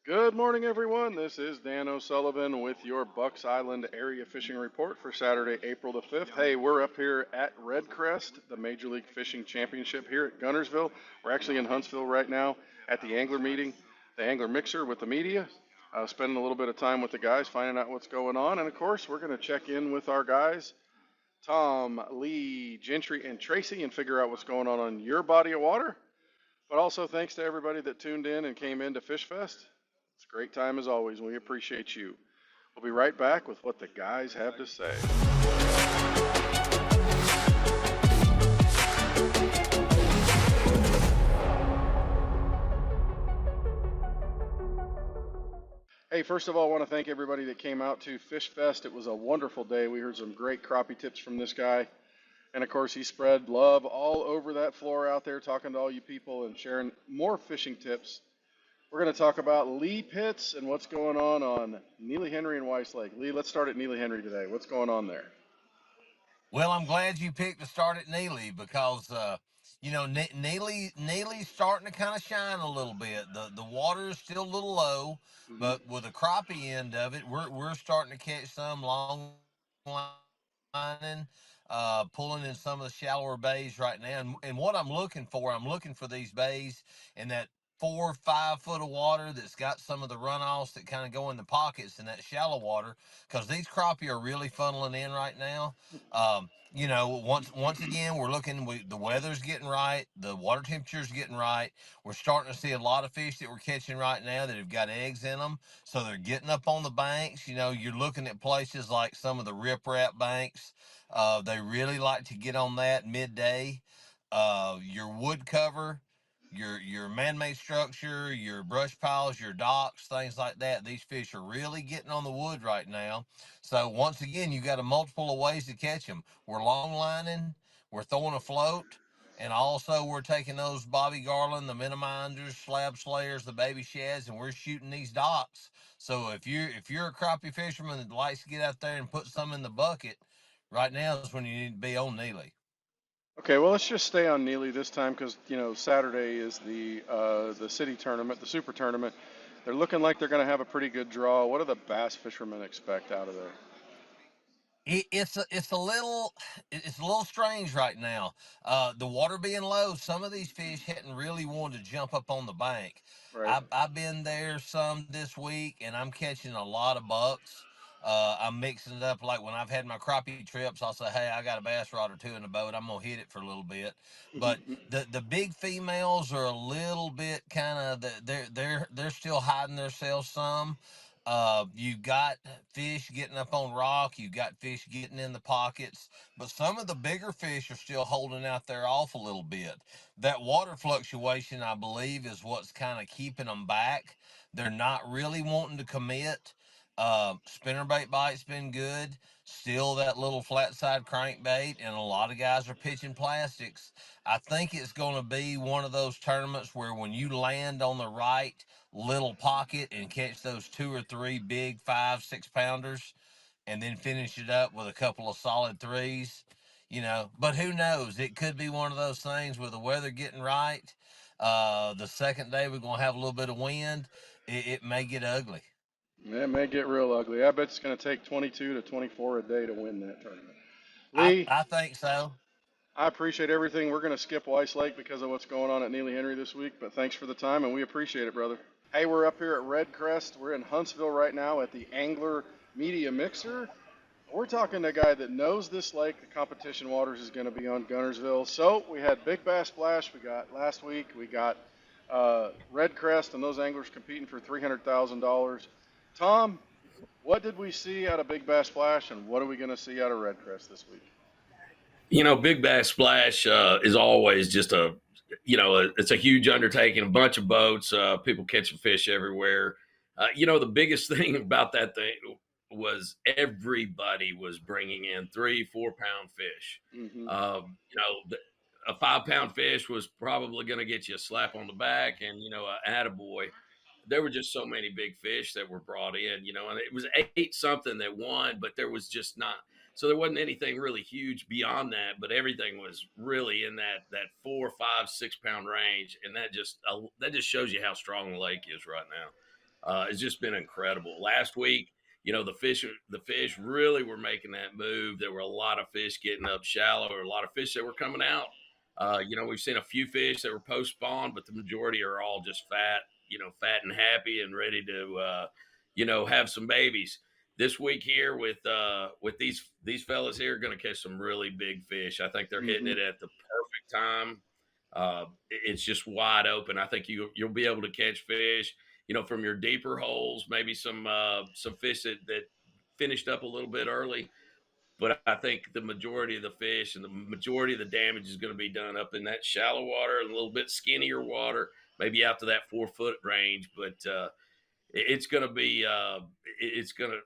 Good morning, everyone. This is Dan O'Sullivan with your Bucks Island area fishing report for Saturday, April the 5th. Hey, we're up here at Red Crest, the Major League Fishing Championship here at Guntersville. We're actually in Huntsville right now at the angler meeting, the angler mixer with the media, spending a little bit of time with the guys, finding out what's going on. And of course, we're going to check in with our guys, Tom, Lee, Gentry, and Tracy, and figure out what's going on your body of water. But also thanks to everybody that tuned in and came in to Fishfest. It's a great time as always, and we appreciate you. We'll be right back with what the guys have to say. Hey, first of all, I want to thank everybody that came out to Fish Fest. It was a wonderful day. We heard some great crappie tips from this guy. And of course, he spread love all over that floor out there, talking to all you people and sharing more fishing tips. We're going to talk about Lee Pitts and what's going on Neely Henry and Weiss Lake. Lee, let's start at Neely Henry today. What's going on there? Well, I'm glad you picked to start at Neely because Neely's starting to kind of shine a little bit. The water is still a little low, Hmm. but with the crappie end of it, we're starting to catch some long lining, pulling in some of the shallower bays right now. And what I'm looking for these bays in that 4 or 5 foot of water that's got some of the runoffs that kind of go in the pockets in that shallow water, because these crappie are really funneling in right now. Once again, we're looking. The weather's getting right, the water temperature's getting right. We're starting to see a lot of fish that we're catching right now that have got eggs in them, so they're getting up on the banks. You're looking at places like some of the riprap banks. They really like to get on that midday. Your wood cover, your man-made structure, your brush piles, your docks, things like that. These fish are really getting on the wood right now. So once again, you got a multiple of ways to catch them. We're long lining, we're throwing a float, and also we're taking those Bobby Garland, the minimizers, slab slayers, the baby shads, and we're shooting these docks. So if you're a crappie fisherman that likes to get out there and put some in the bucket, right now is when you need to be on Neely. Okay, well, let's just stay on Neely this time because Saturday is the city tournament, the super tournament. They're looking like they're going to have a pretty good draw. What do the bass fishermen expect out of there? It's a little strange right now. The water being low, some of these fish hadn't really wanted to jump up on the bank. Right. I've been there some this week, and I'm catching a lot of bucks. I'm mixing it up like when I've had my crappie trips. I'll say, "Hey, I got a bass rod or two in the boat. I'm gonna hit it for a little bit." But the big females are a little bit kind of they're still hiding themselves some. You got fish getting up on rock, you got fish getting in the pockets, but some of the bigger fish are still holding out there off a little bit. That water fluctuation, I believe, is what's kind of keeping them back. They're not really wanting to commit. Spinnerbait bite's been good. Still that little flat side crankbait, and a lot of guys are pitching plastics. I think it's going to be one of those tournaments where when you land on the right little pocket and catch those two or three big 5, 6 pounders and then finish it up with a couple of solid threes. But who knows? It could be one of those things with the weather getting right. The second day we're going to have a little bit of wind. It may get ugly. It may get real ugly. I bet it's going to take 22 to 24 a day to win that tournament. I, Lee, I think so. I appreciate everything. We're going to skip Weiss Lake because of what's going on at Neely Henry this week, but thanks for the time, and we appreciate it, brother. Hey, we're up here at Red Crest. We're in Huntsville right now at the Angler Media Mixer. We're talking to a guy that knows this lake. The competition waters is going to be on Guntersville. So we had Big Bass Splash. We got last week. We got Red Crest and those anglers competing for $300,000. Tom, what did we see out of Big Bass Splash, and what are we going to see out of Red Crest this week? Big Bass Splash is always just it's a huge undertaking, a bunch of boats, people catching fish everywhere. The biggest thing about that thing was everybody was bringing in 3, 4 pound fish. Hmm. A 5 pound fish was probably going to get you a slap on the back and, a attaboy. There were just so many big fish that were brought in, and it was eight something that won, but there was just not. So there wasn't anything really huge beyond that, but everything was really in that 4, 5, 6 pound range, and that just shows you how strong the lake is right now. It's just been incredible. Last week, the fish really were making that move. There were a lot of fish getting up shallow, or a lot of fish that were coming out. We've seen a few fish that were post spawn, but the majority are all just fat, fat and happy and ready to, have some babies. This week here with these fellas here, going to catch some really big fish. I think they're hitting Mm-hmm. it at the perfect time. It's just wide open. I think you'll be able to catch fish, from your deeper holes, maybe some fish that finished up a little bit early. But I think the majority of the fish and the majority of the damage is going to be done up in that shallow water, a little bit skinnier water, maybe out to that 4 foot range. But it's going to be it's going to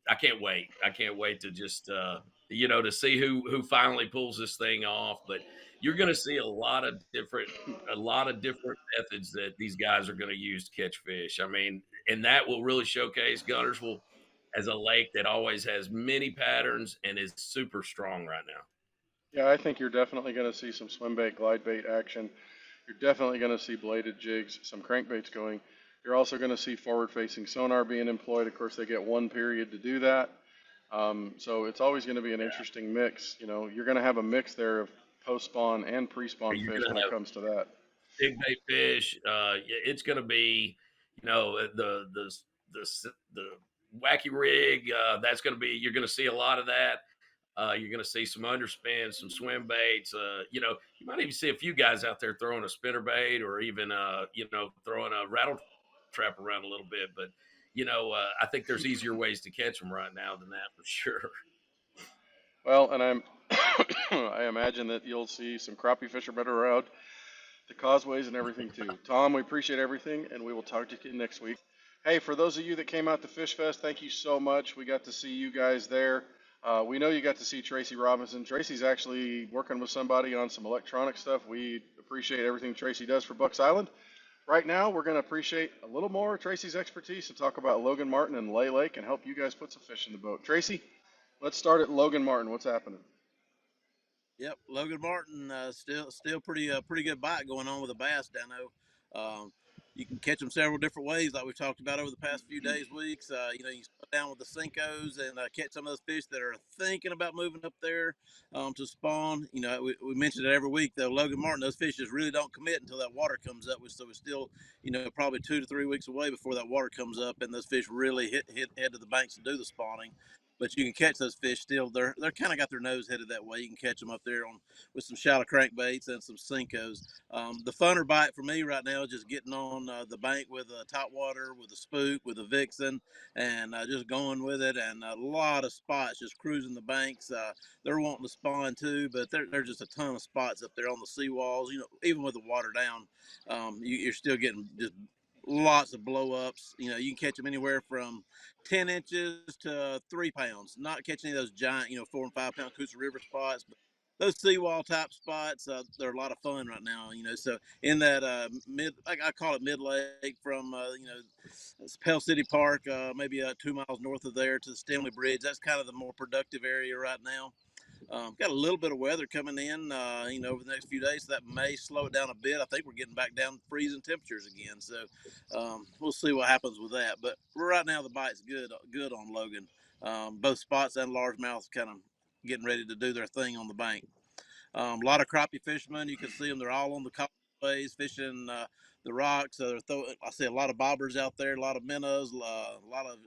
I can't wait. I can't wait to just to see who finally pulls this thing off. But you're going to see a lot of different methods that these guys are going to use to catch fish. I mean, and that will really showcase Guntersville as a lake that always has many patterns and is super strong right now. Yeah, I think you're definitely going to see some swim bait, glide bait action. You're definitely going to see bladed jigs, some crankbaits going. You're also going to see forward-facing sonar being employed. Of course, they get one period to do that. So it's always going to be an interesting mix. You're going to have a mix there of post-spawn and pre-spawn You're fish going when to it have comes to that. big bait fish. It's going to be, the wacky rig. That's going to be. You're going to see a lot of that. You're going to see some underspins, some swim baits. You might even see a few guys out there throwing a spinner bait, or even throwing a rattle trap around a little bit. But I think there's easier ways to catch them right now than that for sure. Well, and I imagine that you'll see some crappie fishermen around the causeways and everything too. Tom, we appreciate everything, and we will talk to you next week. Hey, for those of you that came out to Fish Fest, thank you so much. We got to see you guys there. We know you got to see Tracy Robinson. Tracy's actually working with somebody on some electronic stuff. We appreciate everything Tracy does for Bucks Island. Right now, we're going to appreciate a little more Tracy's expertise to talk about Logan Martin and Lay Lake and help you guys put some fish in the boat. Tracy, let's start at Logan Martin. What's happening? Yep, Logan Martin still pretty good bite going on with a bass, Dano. Um, you can catch them several different ways, like we've talked about over the past few days, weeks. You can put down with the Cincos and catch some of those fish that are thinking about moving up there to spawn. We mentioned it every week, though. Logan Martin, those fish just really don't commit until that water comes up. So we're still, probably 2 to 3 weeks away before that water comes up and those fish really hit head to the banks to do the spawning. But you can catch those fish still. They're kind of got their nose headed that way. You can catch them up there on with some shallow crankbaits and some Cincos. The funner bite for me right now is just getting on the bank with a top water, with a spook, with a vixen, and just going with it. And a lot of spots just cruising the banks. They're wanting to spawn too, but there's just a ton of spots up there on the seawalls. Even with the water down, you're still getting just lots of blow ups. You can catch them anywhere from 10 inches to 3 pounds. Not catching any of those giant, 4 and 5 pound Coosa River spots, but those seawall type spots, they're a lot of fun right now. So in that I call it mid lake from Pell City Park, maybe 2 miles north of there to the Stanley Bridge. That's kind of the more productive area right now. Got a little bit of weather coming in, over the next few days, so that may slow it down a bit. I think we're getting back down to freezing temperatures again, so we'll see what happens with that. But right now, the bite's good on Logan. Both spots and largemouths kind of getting ready to do their thing on the bank. A lot of crappie fishermen, you can see them. They're all on the causeways fishing the rocks. So I see a lot of bobbers out there, a lot of minnows, a lot of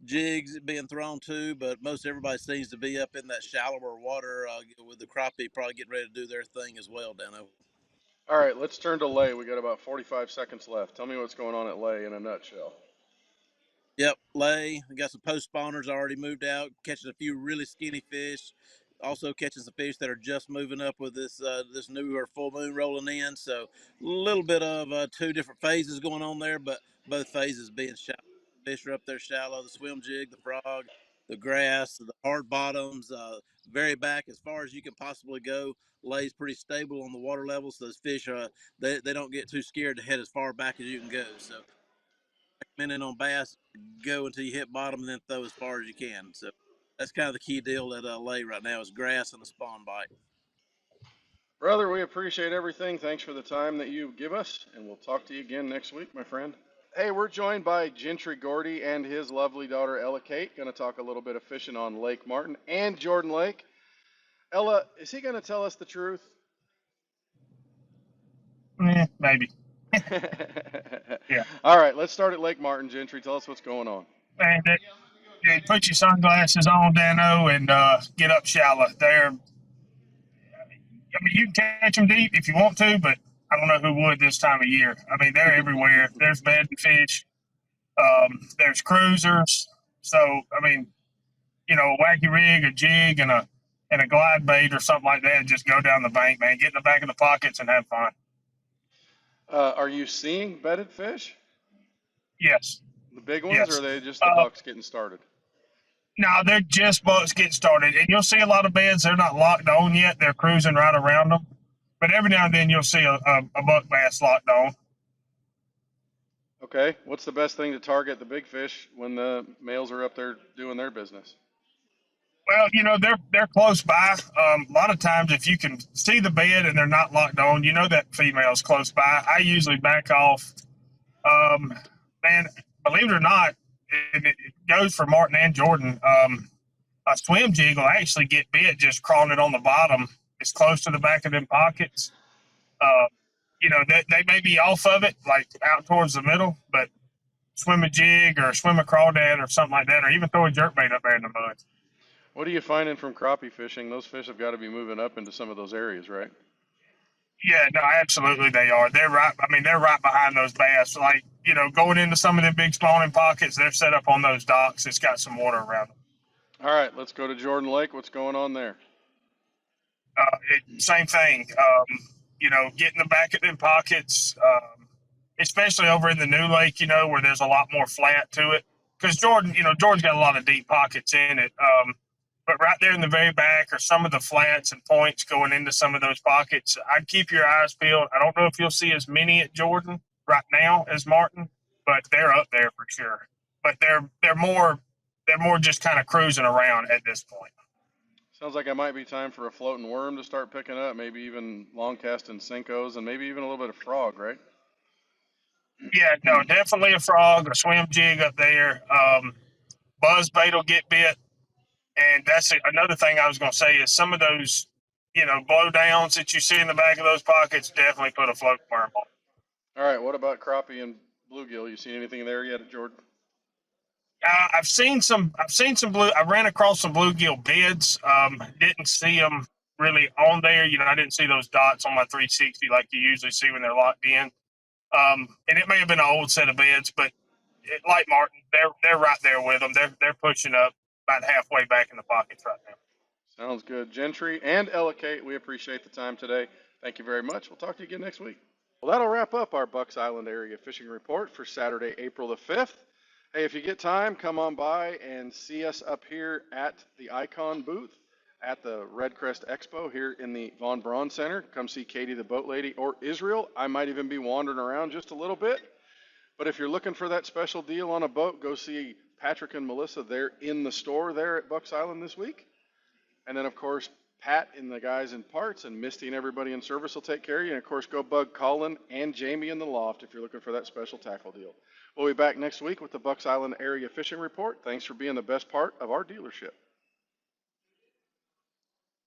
jigs being thrown too. But most everybody seems to be up in that shallower water with the crappie, probably getting ready to do their thing as well, Dano. All right, let's turn to Lay. We got about 45 seconds left. Tell me what's going on at Lay in a nutshell. Yep, lay. We got some post spawners already moved out, catching a few really skinny fish. Also catching some fish that are just moving up with this newer full moon rolling in. So a little bit of two different phases going on there, but both phases being shallow. Fish are up there shallow. The swim jig, the frog, the grass, the hard bottoms, very back as far as you can possibly go. Lays pretty stable on the water level, so those fish they don't get too scared to head as far back as you can go. So recommending on bass, go until you hit bottom and then throw as far as you can. So that's kind of the key deal at Lay right now is grass and the spawn bite. Brother, we appreciate everything. Thanks for the time that you give us, and we'll talk to you again next week, my friend. Hey, we're joined by Gentry Gordy and his lovely daughter Ella Kate. Going to talk a little bit of fishing on Lake Martin and Jordan Lake. Ella, is he going to tell us the truth? Maybe. Yeah. All right, let's start at Lake Martin. Gentry, tell us what's going on. Man, put your sunglasses on, Dano, and get up shallow. You can catch them deep if you want to, but I don't know who would this time of year. I mean, they're everywhere. There's bedding fish. There's cruisers. So, I mean, a wacky rig, a jig, and a glide bait or something like that. Just go down the bank, man. Get in the back of the pockets and have fun. Are you seeing bedded fish? Yes. The big ones, or Yes. are they just the bucks getting started? No, they're just bucks getting started. And you'll see a lot of beds, they're not locked on yet. They're cruising right around them. But every now and then you'll see a buck bass locked on. Okay, what's the best thing to target the big fish when the males are up there doing their business? Well, they're close by. A lot of times, if you can see the bed and they're not locked on, you know that female's close by. I usually back off. Man, believe it or not, it goes for Martin and Jordan. A swim jig will actually get bit just crawling it on the bottom. It's close to the back of them pockets. Uh, they may be off of it, like out towards the middle, but swim a jig or swim a crawdad or something like that, or even throw a jerkbait up there in the mud. What are you finding from crappie fishing? Those fish have got to be moving up into some of those areas, right? Yeah, no, absolutely they are. They're right. I mean, they're right behind those bass. Like, going into some of them big spawning pockets, they're set up on those docks. It's got some water around them. All right, let's go to Jordan Lake. What's going on there? Same thing. Get in the back of them pockets, especially over in the new lake, where there's a lot more flat to it. Because Jordan's got a lot of deep pockets in it. But right there in the very back are some of the flats and points going into some of those pockets. I'd keep your eyes peeled. I don't know if you'll see as many at Jordan right now as Martin, but they're up there for sure. But they're more just kind of cruising around at this point. Sounds like it might be time for a floating worm to start picking up, maybe even long casting Cincos, and maybe even a little bit of frog, right? Yeah, no, definitely a frog, a swim jig up there. Buzz bait will get bit. And that's another thing I was going to say is some of those, blow downs that you see in the back of those pockets, definitely put a floating worm on. All right, what about crappie and bluegill? You seen anything there yet at Jordan? I've seen some blue. I ran across some bluegill beds. Didn't see them really on there. I didn't see those dots on my 360 like you usually see when they're locked in. And it may have been an old set of beds, but like Martin, they're right there with them. They're pushing up about halfway back in the pockets right now. Sounds good. Gentry and Ella Kate, we appreciate the time today. Thank you very much. We'll talk to you again next week. Well, that'll wrap up our Bucks Island area fishing report for Saturday, April the 5th. Hey, if you get time, come on by and see us up here at the Icon booth at the Red Crest Expo here in the Von Braun Center. Come see Katie the Boat Lady or Israel. I might even be wandering around just a little bit. But if you're looking for that special deal on a boat, go see Patrick and Melissa. They're in the store there at Bucks Island this week. And then, of course, Pat and the guys in parts and Misty and everybody in service will take care of you. And, of course, go bug Colin and Jamie in the loft if you're looking for that special tackle deal. We'll be back next week with the Bucks Island Area Fishing Report. Thanks for being the best part of our dealership.